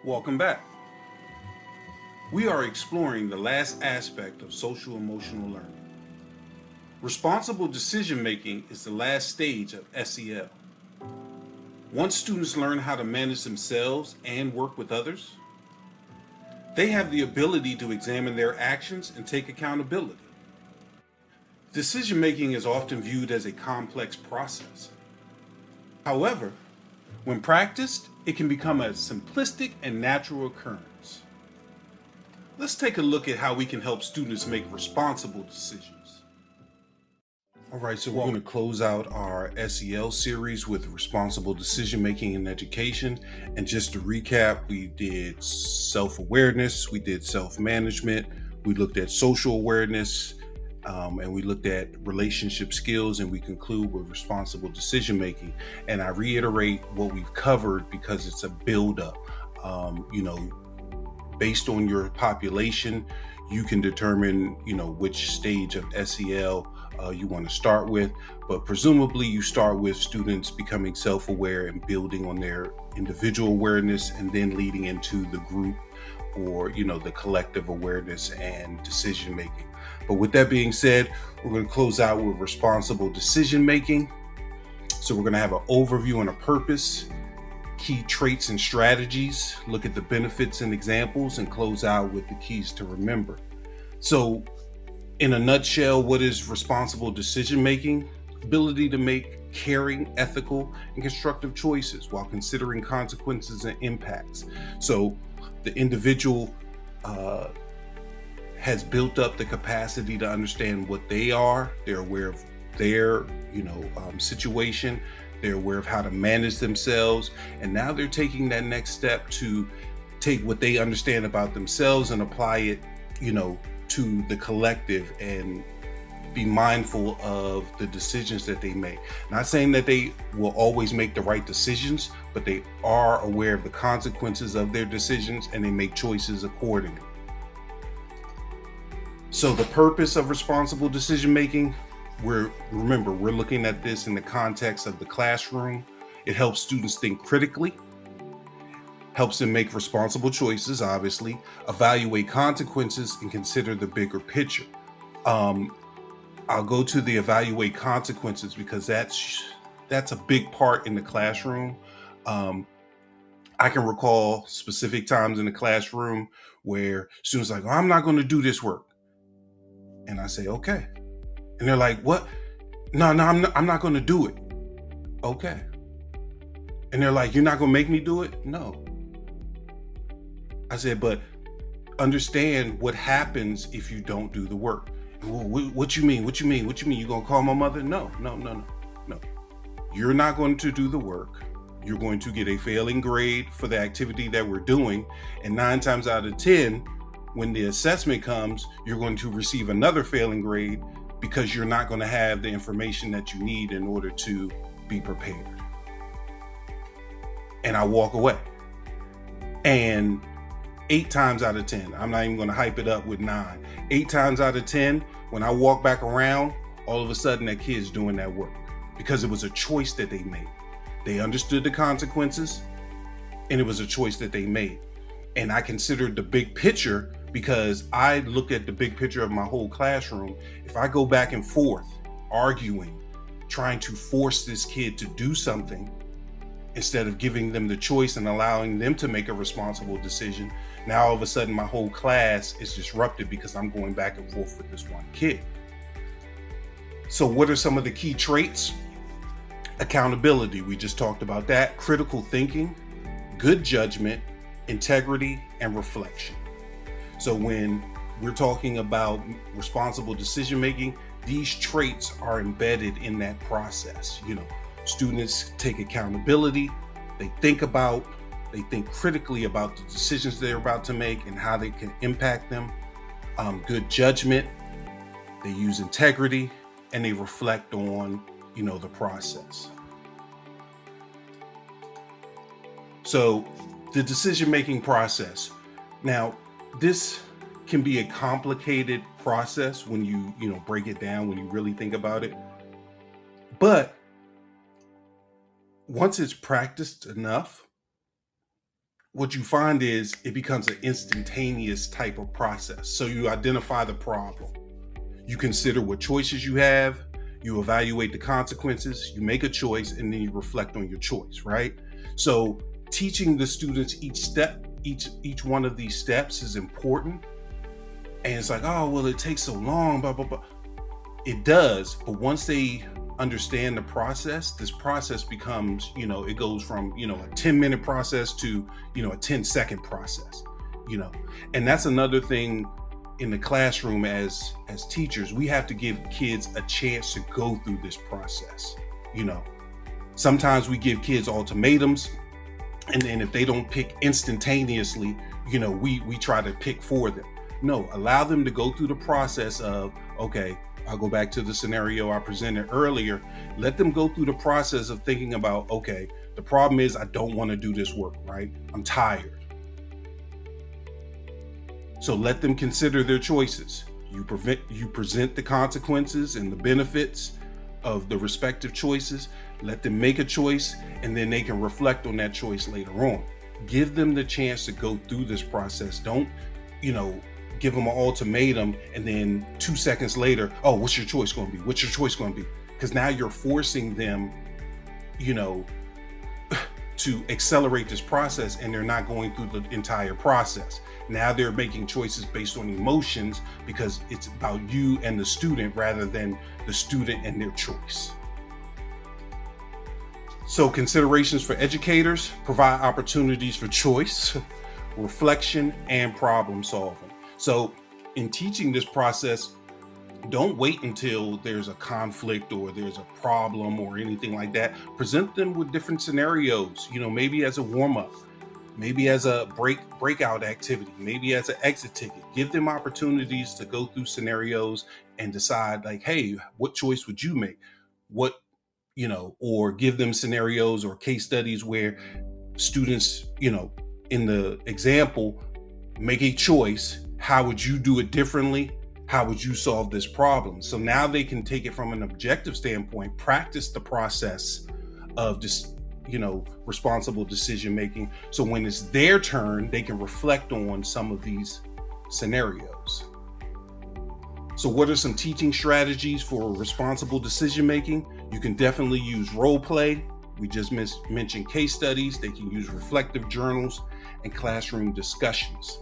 Welcome back. We are exploring the last aspect of social emotional learning. Responsible decision making is the last stage of SEL. Once students learn how to manage themselves and work with others, they have the ability to examine their actions and take accountability. Decision making is often viewed as a complex process. However, when practiced, it can become a simplistic and natural occurrence. Let's take a look at how we can help students make responsible decisions. All right, so we're going to close out our SEL series with responsible decision making in education. And just to recap, we did self-awareness, we did self-management, we looked at social awareness, and we looked at relationship skills, and we conclude with responsible decision making. And I reiterate what we've covered because it's a build-up. Based on your population, you can determine, which stage of SEL you want to start with, but presumably you start with students becoming self-aware and building on their individual awareness, and then leading into the group or, the collective awareness and decision making. But with that being said, we're going to close out with responsible decision making. So we're going to have an overview and a purpose, key traits and strategies, look at the benefits and examples, and close out with the keys to remember. So in a nutshell, what is responsible decision making? Ability to make caring, ethical, and constructive choices while considering consequences and impacts. So the individual has built up the capacity to understand what they are. They're aware of their, situation. They're aware of how to manage themselves. And now they're taking that next step to take what they understand about themselves and apply it, to the collective, and be mindful of the decisions that they make. Not saying that they will always make the right decisions, but they are aware of the consequences of their decisions, and they make choices accordingly. So the purpose of responsible decision making, we're looking at this in the context of the classroom. It helps students think critically, helps them make responsible choices, obviously, evaluate consequences, and consider the bigger picture. I'll go to the evaluate consequences because that's a big part in the classroom. I can recall specific times in the classroom where students are like, I'm not going to do this work. And I say, okay. And they're like, what? No, I'm not going to do it. Okay. And they're like, you're not going to make me do it? No. I said, but understand what happens if you don't do the work. What you mean? What you mean? You going to call my mother? No. You're not going to do the work. You're going to get a failing grade for the activity that we're doing. And 9 times out of 10, when the assessment comes, you're going to receive another failing grade because you're not going to have the information that you need in order to be prepared. And I walk away. And 8 times out of 10, I'm not even going to hype it up with 9. 8 times out of 10, when I walk back around, all of a sudden that kid's doing that work because it was a choice that they made. They understood the consequences, and it was a choice that they made. And I considered the big picture because I looked at the big picture of my whole classroom. If I go back and forth, arguing, trying to force this kid to do something, instead of giving them the choice and allowing them to make a responsible decision, now all of a sudden my whole class is disrupted because I'm going back and forth with this one kid. So what are some of the key traits? Accountability, we just talked about that. Critical thinking, good judgment, integrity, and reflection. So when we're talking about responsible decision making, these traits are embedded in that process. Students take accountability, they think critically about the decisions they're about to make and how they can impact them. Good judgment, they use integrity, and they reflect on, the process. So the decision-making process. Now, this can be a complicated process when you break it down, when you really think about it. But once it's practiced enough, what you find is it becomes an instantaneous type of process. So you identify the problem, you consider what choices you have, you evaluate the consequences, you make a choice, and then you reflect on your choice, right? So teaching the students each one of these steps is important. And it's like, oh, well, it takes so long, blah, blah, blah. It does, but once they understand the process, this process becomes, it goes from, a 10-minute process to, a 10-second process, and that's another thing in the classroom. As teachers, we have to give kids a chance to go through this process. Sometimes we give kids ultimatums, and then if they don't pick instantaneously, we try to pick for them. No, allow them to go through the process of, okay, I'll go back to the scenario I presented earlier. Let them go through the process of thinking about, okay, the problem is I don't want to do this work, right? I'm tired. So let them consider their choices. You present the consequences and the benefits of the respective choices. Let them make a choice, and then they can reflect on that choice later on. Give them the chance to go through this process. Don't, give them an ultimatum and then 2 seconds later, oh, what's your choice going to be? What's your choice going to be? Because now you're forcing them, to accelerate this process, and they're not going through the entire process. Now they're making choices based on emotions because it's about you and the student rather than the student and their choice. So considerations for educators: provide opportunities for choice, reflection, and problem solving. So in teaching this process, don't wait until there's a conflict or there's a problem or anything like that. Present them with different scenarios, maybe as a warm-up, maybe as a breakout activity, maybe as an exit ticket. Give them opportunities to go through scenarios and decide, like, hey, what choice would you make? Or give them scenarios or case studies where students, in the example, make a choice. How would you do it differently? How would you solve this problem? So now they can take it from an objective standpoint, practice the process of just, responsible decision making. So when it's their turn, they can reflect on some of these scenarios. So what are some teaching strategies for responsible decision making? You can definitely use role play. We just mentioned case studies. They can use reflective journals and classroom discussions.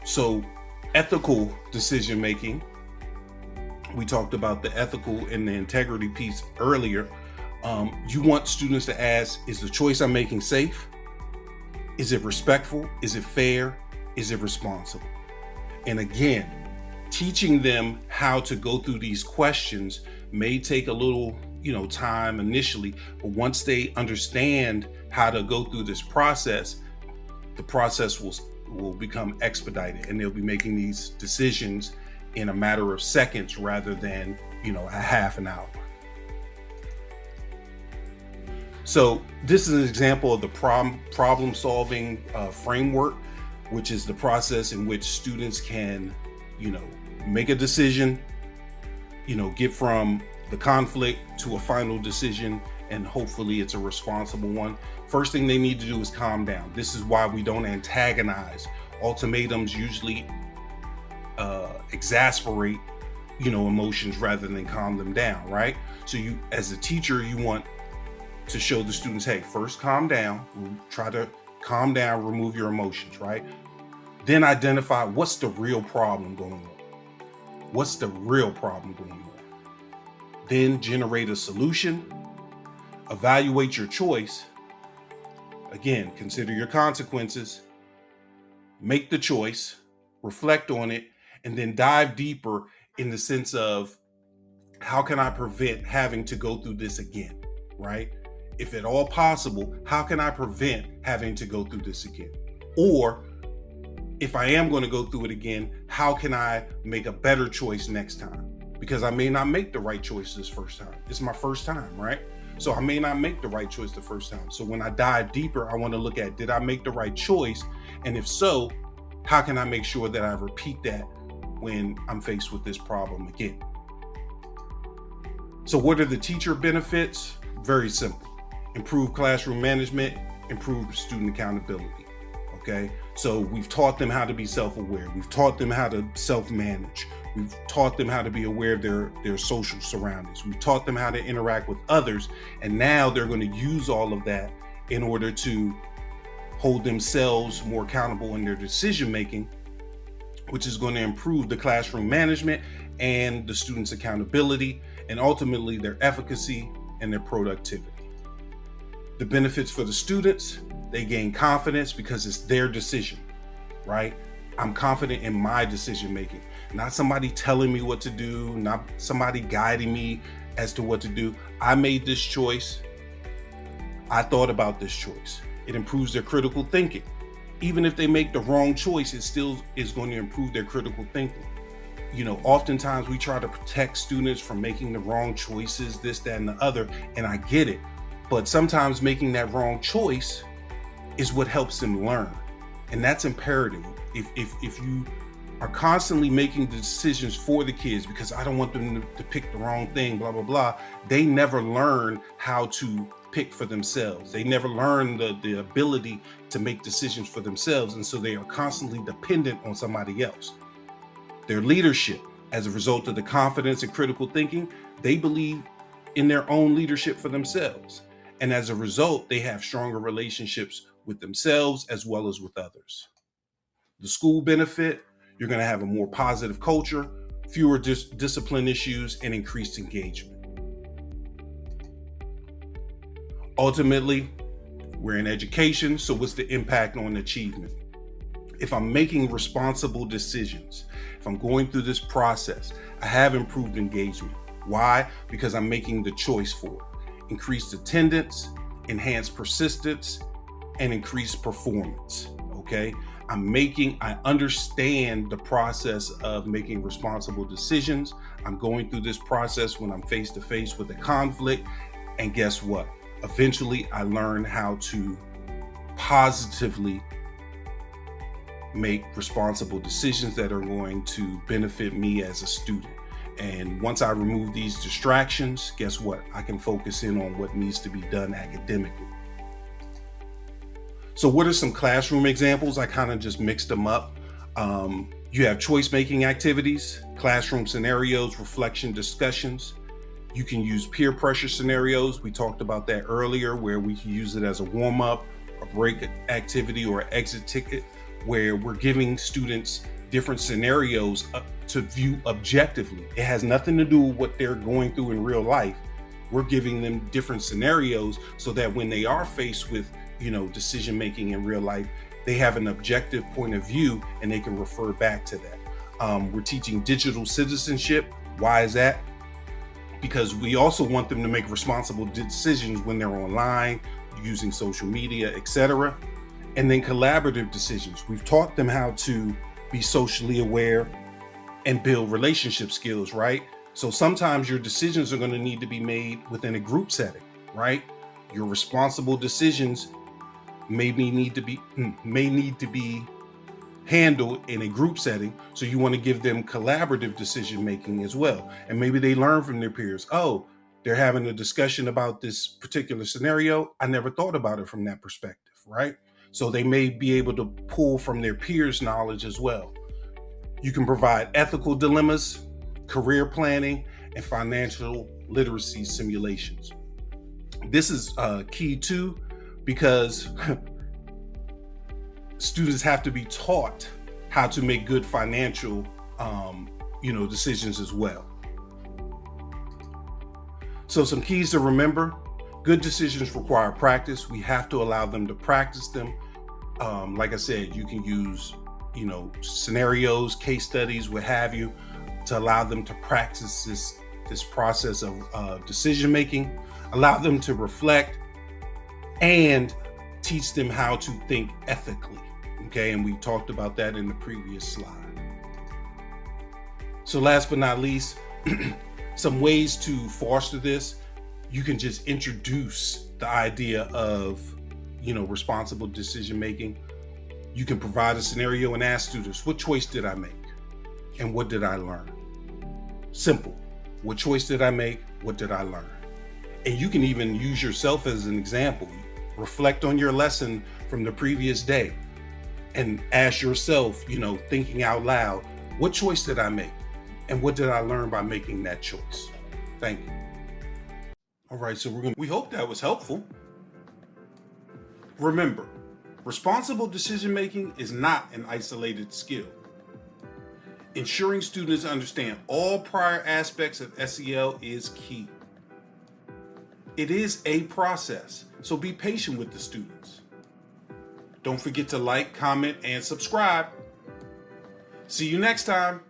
So ethical decision making, we talked about the ethical and the integrity piece earlier. You want students to ask, is the choice I'm making safe? Is it respectful? Is it fair? Is it responsible? And again, teaching them how to go through these questions may take a little, time initially, but once they understand how to go through this process, the process will become expedited, and they'll be making these decisions in a matter of seconds rather than, a half an hour. So this is an example of the problem solving framework, which is the process in which students can, make a decision, get from the conflict to a final decision, and hopefully it's a responsible one. First thing they need to do is calm down. This is why we don't antagonize. Ultimatums usually exasperate, emotions rather than calm them down, right? So you, as a teacher, you want to show the students, hey, first calm down, try to calm down, remove your emotions, right? Then identify what's the real problem going on. What's the real problem going on? Then generate a solution, evaluate your choice. Again, consider your consequences, make the choice, reflect on it, and then dive deeper in the sense of how can I prevent having to go through this again, right? If at all possible, how can I prevent having to go through this again? Or if I am going to go through it again, how can I make a better choice next time? Because I may not make the right choice this first time. It's my first time, right? So I may not make the right choice the first time. So when I dive deeper, I want to look at, did I make the right choice? And if so, how can I make sure that I repeat that when I'm faced with this problem again? So what are the teacher benefits? Very simple. Improve classroom management, improve student accountability. Okay, so we've taught them how to be self-aware. We've taught them how to self-manage. We've taught them how to be aware of their social surroundings. We've taught them how to interact with others. And now they're going to use all of that in order to hold themselves more accountable in their decision making, which is going to improve the classroom management and the students' accountability, and ultimately their efficacy and their productivity. The benefits for the students: they gain confidence because it's their decision, right? I'm confident in my decision making, not somebody telling me what to do, not somebody guiding me as to what to do. I made this choice. I thought about this choice. It improves their critical thinking. Even if they make the wrong choice, it still is going to improve their critical thinking. Oftentimes we try to protect students from making the wrong choices, this, that, and the other, and I get it. But sometimes making that wrong choice is what helps them learn. And that's imperative. If you are constantly making the decisions for the kids because I don't want them to pick the wrong thing, blah, blah, blah, they never learn how to pick for themselves. They never learn the ability to make decisions for themselves. And so they are constantly dependent on somebody else. Their leadership, as a result of the confidence and critical thinking, they believe in their own leadership for themselves. And as a result, they have stronger relationships with themselves as well as with others. The school benefit: you're going to have a more positive culture, fewer discipline issues, and increased engagement. Ultimately, we're in education, so what's the impact on achievement? If I'm making responsible decisions, if I'm going through this process, I have improved engagement. Why? Because I'm making the choice for it. Increased attendance, enhanced persistence, and increased performance. Okay? I understand the process of making responsible decisions. I'm going through this process when I'm face to face with a conflict. And guess what? Eventually, I learn how to positively make responsible decisions that are going to benefit me as a student. And once I remove these distractions, guess what? I can focus in on what needs to be done academically. So what are some classroom examples? I kind of just mixed them up. You have choice-making activities, classroom scenarios, reflection discussions. You can use peer pressure scenarios. We talked about that earlier, where we can use it as a warm-up, a break activity, or an exit ticket, where we're giving students different scenarios to view objectively. It has nothing to do with what they're going through in real life. We're giving them different scenarios so that when they are faced with, decision making in real life, they have an objective point of view and they can refer back to that. We're teaching digital citizenship. Why is that? Because we also want them to make responsible decisions when they're online, using social media, etc. And then collaborative decisions. We've taught them how to be socially aware and build relationship skills, right? So sometimes your decisions are going to need to be made within a group setting, right? Your responsible decisions may need to be handled in a group setting. So you want to give them collaborative decision making as well. And maybe they learn from their peers. Oh, they're having a discussion about this particular scenario. I never thought about it from that perspective, right? So they may be able to pull from their peers' knowledge as well. You can provide ethical dilemmas, career planning, and financial literacy simulations. This is key too, because students have to be taught how to make good financial, decisions as well. So some keys to remember: good decisions require practice. We have to allow them to practice them. Like I said, you can use, scenarios, case studies, what have you, to allow them to practice this process of decision making. Allow them to reflect and teach them how to think ethically. Okay, and we talked about that in the previous slide. So last but not least, some ways to foster this: you can just introduce the idea of, responsible decision making. You can provide a scenario and ask students, what choice did I make? And what did I learn? Simple. What choice did I make? What did I learn? And you can even use yourself as an example. Reflect on your lesson from the previous day and ask yourself, thinking out loud, what choice did I make? And what did I learn by making that choice? Thank you. All right, so we hope that was helpful. Remember, responsible decision making is not an isolated skill. Ensuring students understand all prior aspects of SEL is key. It is a process, so be patient with the students. Don't forget to like, comment, and subscribe. See you next time.